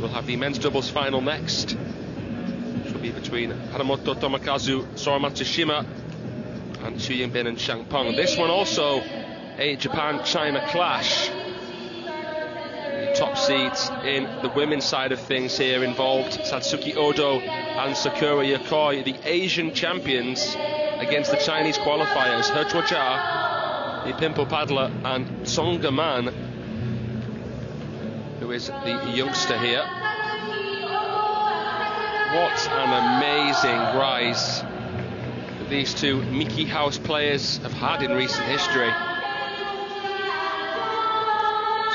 We'll have the men's doubles final next, which will be between Haramoto Tomokazu, Sora Matsushima, and Xu Yinbin and Shang Peng. This one also a Japan-China clash. The top seeds in the women's side of things here involved Satsuki Odo and Sakura Yokoi, the Asian champions, against the Chinese qualifiers HEZHUOJIA, the pimple paddler, and ZONGGEMAN, who is the youngster here. What an amazing rise that these two Miki House players have had in recent history.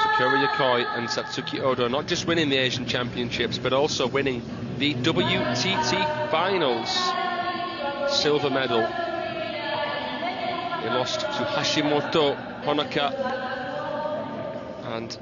Sakura Yokoi and Satsuki Odo not just winning the Asian Championships, but also winning the WTT Finals. Silver medal. They lost to Hashimoto, Honaka, and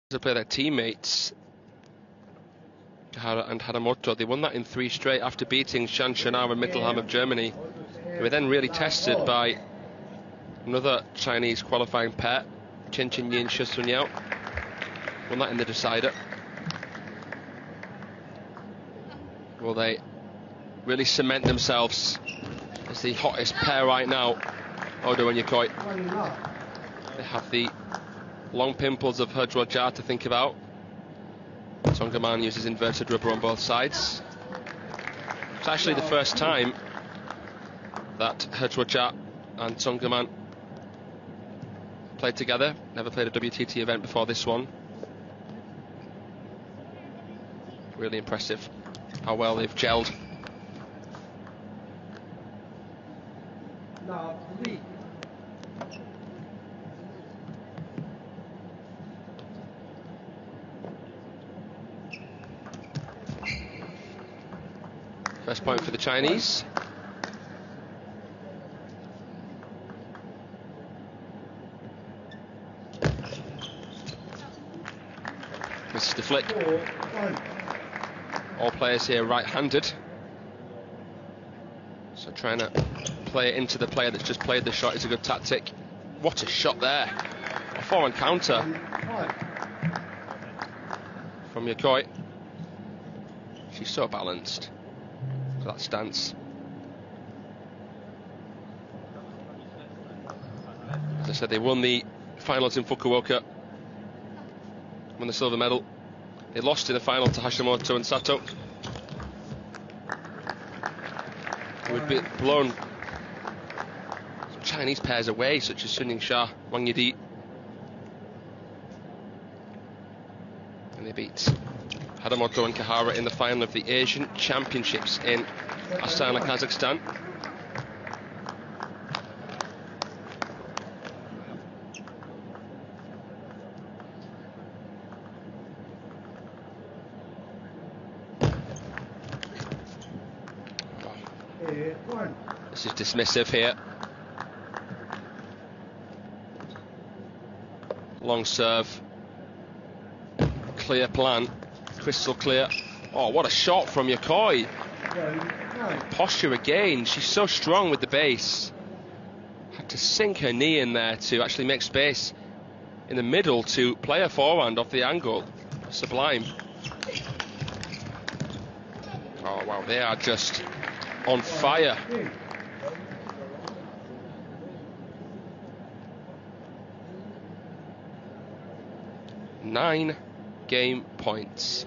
to play their teammates and Haramoto. They won that in 3 straight after beating Shan Shanao and Mittelheim of Germany. They were then really tested by another Chinese qualifying pair, Chen Qinyi and Shi Sunyao. Won that in the decider. Will they really cement themselves as the hottest pair right now, Odo and Yokoi? They have the long pimples of HEZHUOJIA to think about. ZONGGEMAN uses inverted rubber on both sides. It's actually the first time that HEZHUOJIA and ZONGGEMAN played together. Never played a WTT event before this one. Really impressive how well they've gelled. First point for the Chinese. Misses the flick. All players here right-handed. So trying to play it into the player that's just played the shot is a good tactic. What a shot there. A forehand counter from Yokoi. She's so balanced. That stance. As I said, they won the finals in Fukuoka, won the silver medal. They lost in the final to Hashimoto and Sato. We've been blown some Chinese pairs away, such as Sun Ying-sha, Wang Yidi. And they beat Haramoto and Kahara in the final of the Asian Championships in Astana, Kazakhstan. This is dismissive here. Long serve. Clear plan. Crystal clear. Oh, what a shot from Yokoi. Posture again. She's so strong with the base. Had to sink her knee in there to actually make space in the middle to play a forehand off the angle. Sublime. Oh, wow. They are just on fire. Nine game points.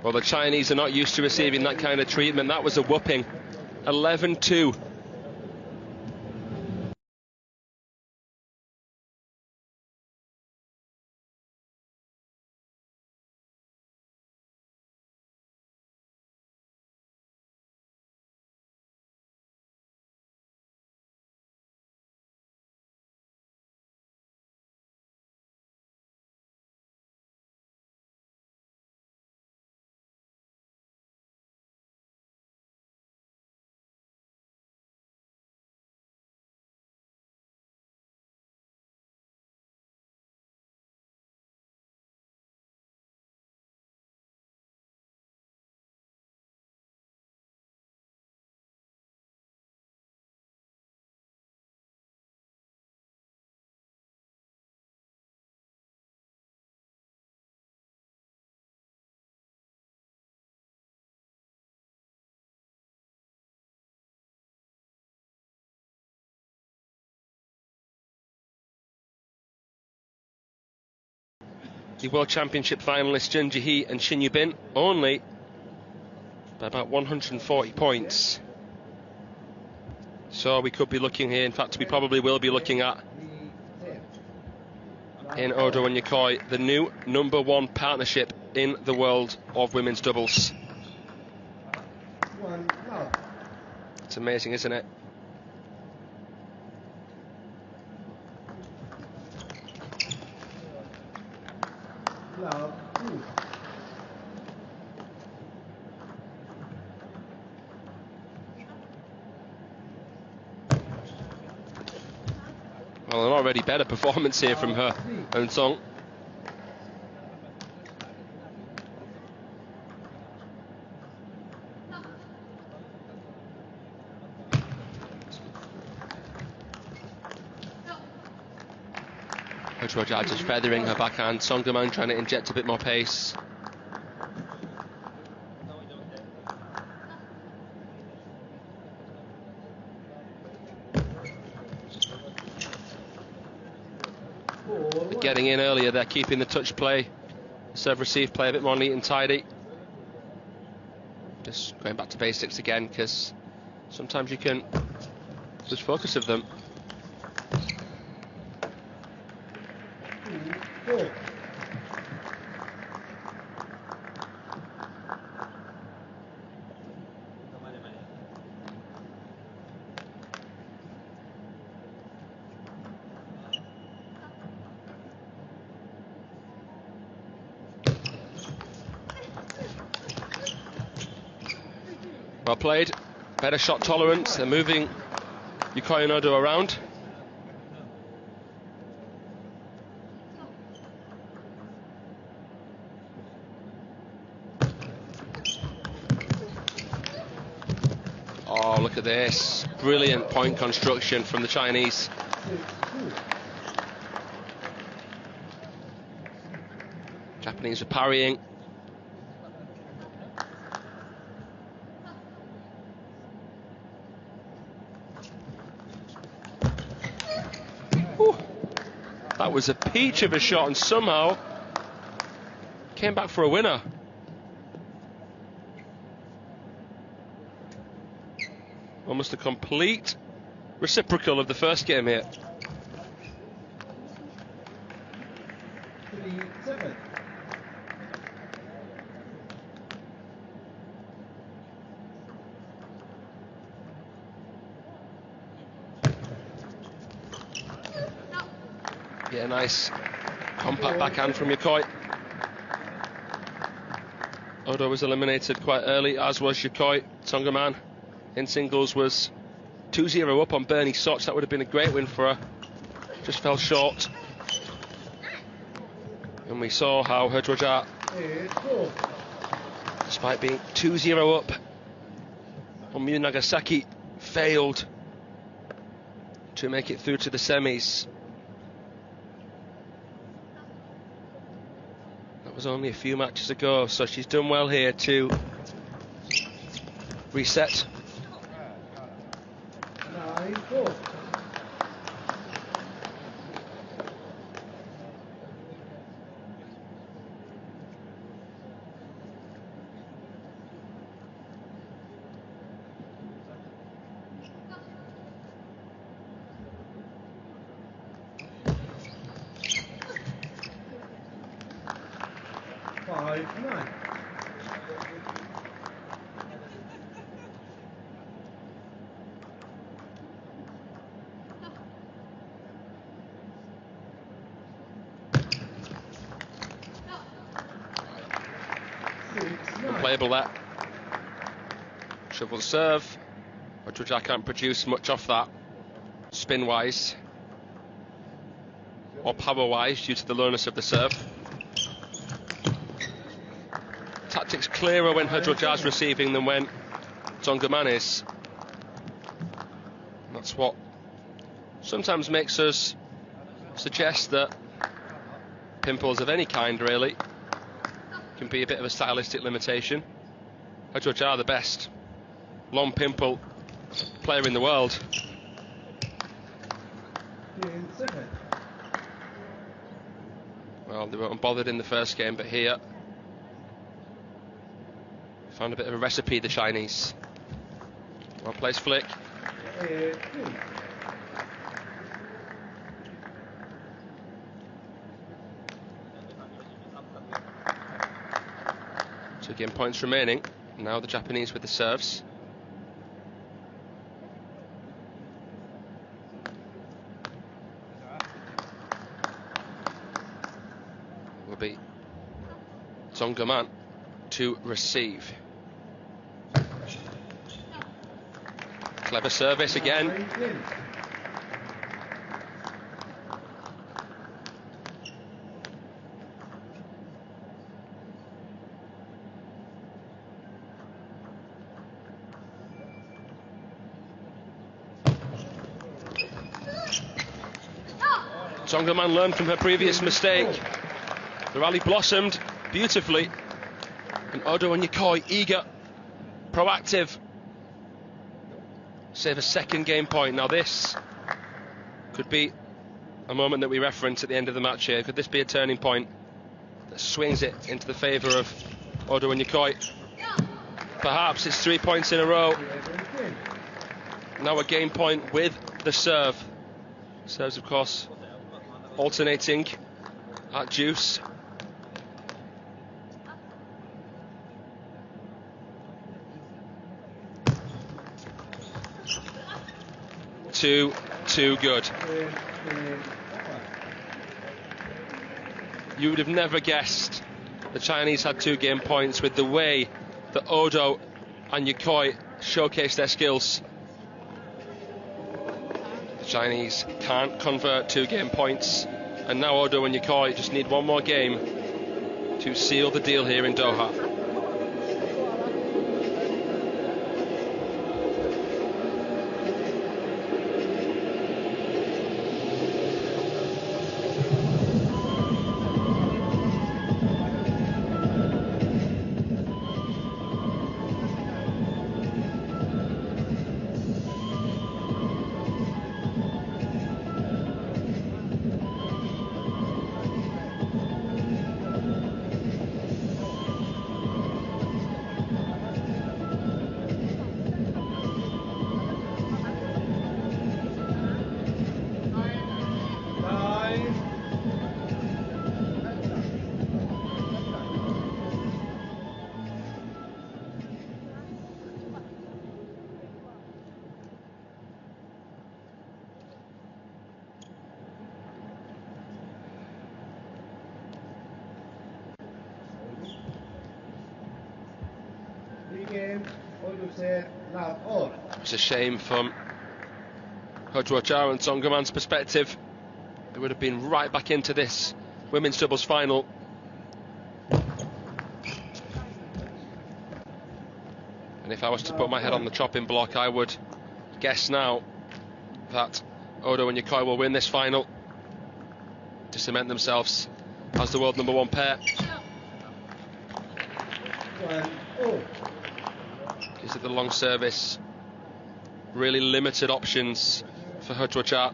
Well, the Chinese are not used to receiving that kind of treatment. That was a whooping. 11-2. The World Championship finalists Jun Ji-hee and Shin Yu-bin only by about 140 points. So we could be looking here, in fact we probably will be looking at, in Odo and Yokoi, the new #1 partnership in the world of women's doubles. It's amazing, isn't it? Well, an already better performance here from her own Song. HEZHUOJIA just feathering her backhand. ZONGGEMAN trying to inject a bit more pace. Getting in earlier, they're keeping the touch play, serve receive play a bit more neat and tidy. Just going back to basics again, because sometimes you can lose focus of them. Well played, better shot tolerance, they're moving Yokoi and Odo around. Oh, look at this, brilliant point construction from the Chinese. Japanese are parrying. That was a peach of a shot and somehow came back for a winner. Almost a complete reciprocal of the first game here. 3-7. Yeah, nice compact backhand from Yokoi. Odo was eliminated quite early, as was Yokoi. Zongeman in singles was 2-0 up on Bernie Soch. That would have been a great win for her. Just fell short. And we saw how HEZHUOJIA, despite being 2-0 up on Miyu Nagasaki, failed to make it through to the semis. That was only a few matches ago, so she's done well here to reset. 9-4. Unplayable that. Shovel serve. HEZHUOJIA can't produce much off that, spin wise or power wise, due to the lowness of the serve. Tactics clearer when HEZHUOJIA is receiving than when Zongeman is. And that's what sometimes makes us suggest that pimples of any kind really can be a bit of a stylistic limitation. HEZHUOJIA are the best long pimple player in the world. Well, they were unbothered in the first game, but here found a bit of a recipe, the Chinese. Well placed flick. Two game points remaining. Now the Japanese with the serves. Will be Zongeman to receive. Clever service again. Zongeman learned from her previous mistake. The rally blossomed beautifully, and Odo and Yokoi eager, proactive, save a second game point. Now this could be a moment that we reference at the end of the match here. Could this be a turning point that swings it into the favour of Odo and Yokoi? Perhaps. It's 3 points in a row. Now a game point with the serve. Serves, of course, alternating at deuce. Too good. You would have never guessed the Chinese had 2 game points with the way that Odo and Yokoi showcased their skills. The Chinese can't convert 2 game points, and now Odo and Yokoi just need one more game to seal the deal here in Doha. It's a shame from HEZHUOJIA and ZONGGEMAN's perspective. They would have been right back into this women's doubles final. And if I was to put my head on the chopping block, I would guess now that Odo and Yokoi will win this final to cement themselves as the world #1 pair. Gives it the long service. Really limited options for HEZHUOJIA.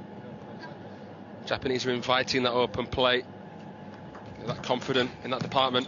Japanese are inviting that open play. They're that confident in that department.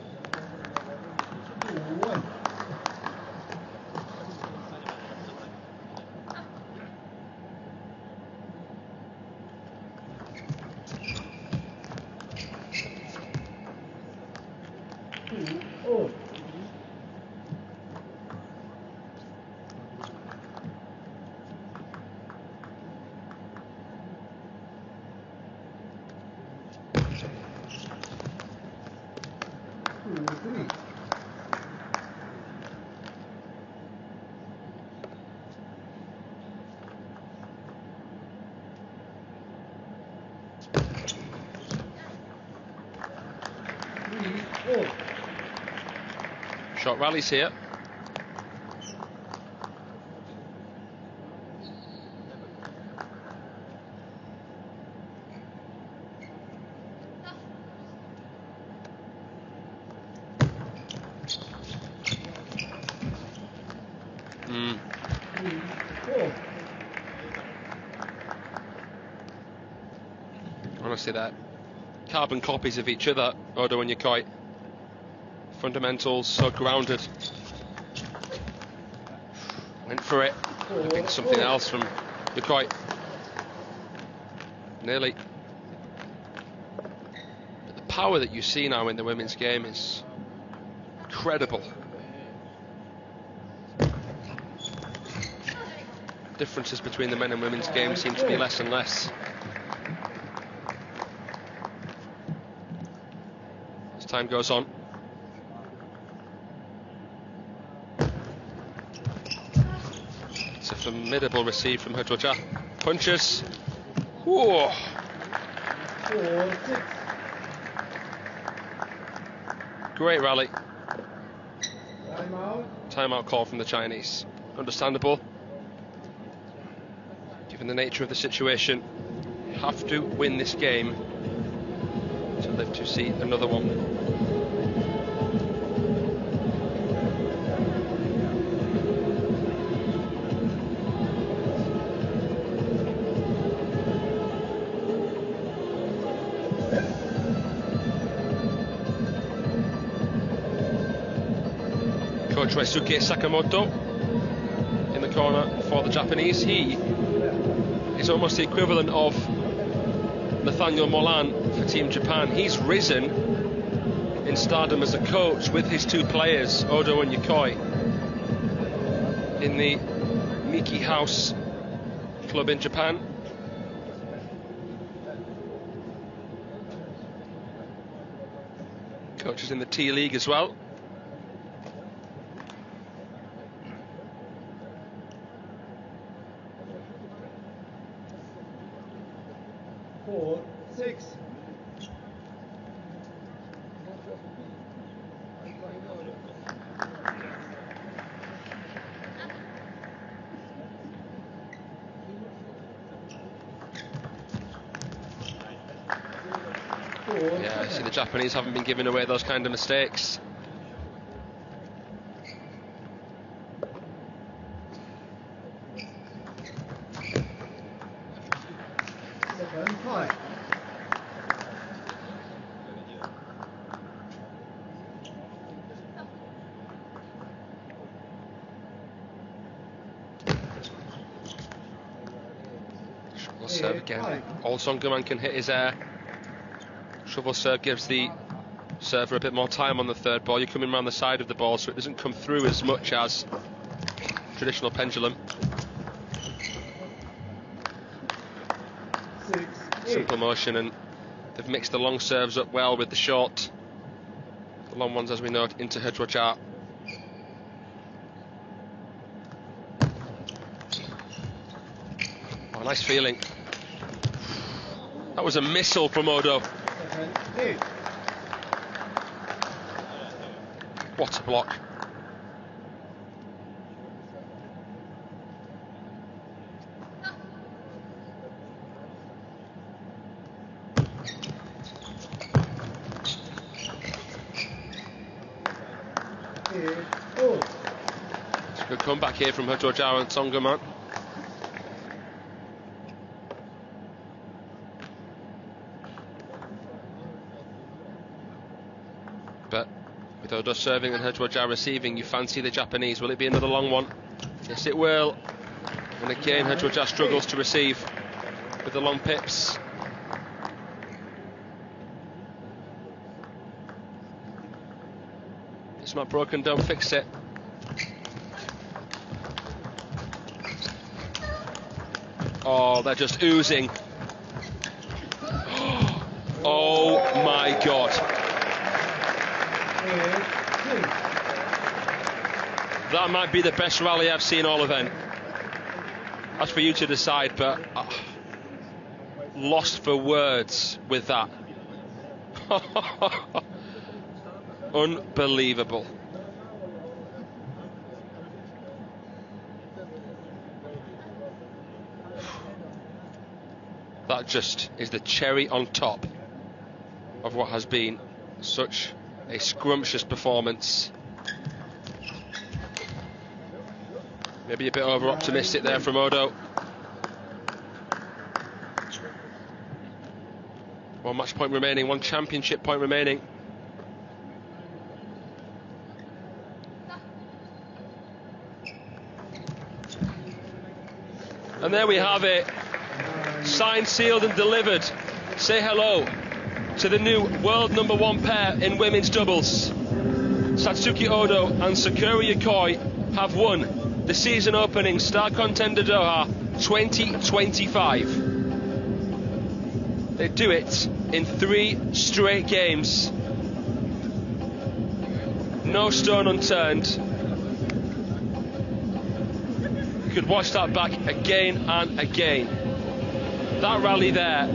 Short rallies here. Honestly, they're carbon copies of each other, Odo and Yokoi. Fundamentals so grounded. Went for it. I think something else from Yokoi. Nearly. But the power that you see now in the women's game is incredible. Differences between the men and women's game seem to be less and less as time goes on. It's a formidable receive from HEZHUOJIA. Punches. Whoa. Great rally. Timeout call from the Chinese. Understandable. Given the nature of the situation, you have to win this game to live to see another one. Coach Ryosuke Sakamoto in the corner for the Japanese. He is almost the equivalent of Nathaniel Molan for Team Japan. He's risen in stardom as a coach with his two players, Odo and Yokoi, in the Miki House club in Japan. Coaches in the T League as well. Yeah, I see the Japanese haven't been giving away those kind of mistakes. Serve again. All ZONGGEMAN can hit his air. Shovel serve gives the server a bit more time on the third ball. You're coming around the side of the ball, so it doesn't come through as much as traditional pendulum. Simple motion, and they've mixed the long serves up well with the short. The long ones, as we know, into HEZHUOJIA. Nice feeling. That was a missile from Odo. What a block. It's a good comeback here from HEZHUOJIA and ZONGGEMAN. But with Odo serving and HEZHUOJIA receiving, you fancy the Japanese. Will it be another long one? Yes, it will. And again, HEZHUOJIA struggles to receive with the long pips. It's not broken, don't fix it. Oh, they're just oozing. Oh my God. That might be the best rally I've seen all event. That's for you to decide, but lost for words with that. Unbelievable. That just is the cherry on top of what has been such a scrumptious performance. Maybe a bit over-optimistic there from Odo. One match point remaining, one championship point remaining. And there we have it. Signed, sealed and delivered. Say hello to the new world #1 pair in women's doubles. Satsuki Odo and Sakura YOKOI have won the season opening Star Contender Doha 2025. They do it in 3 straight games. No stone unturned. You could watch that back again and again. That rally there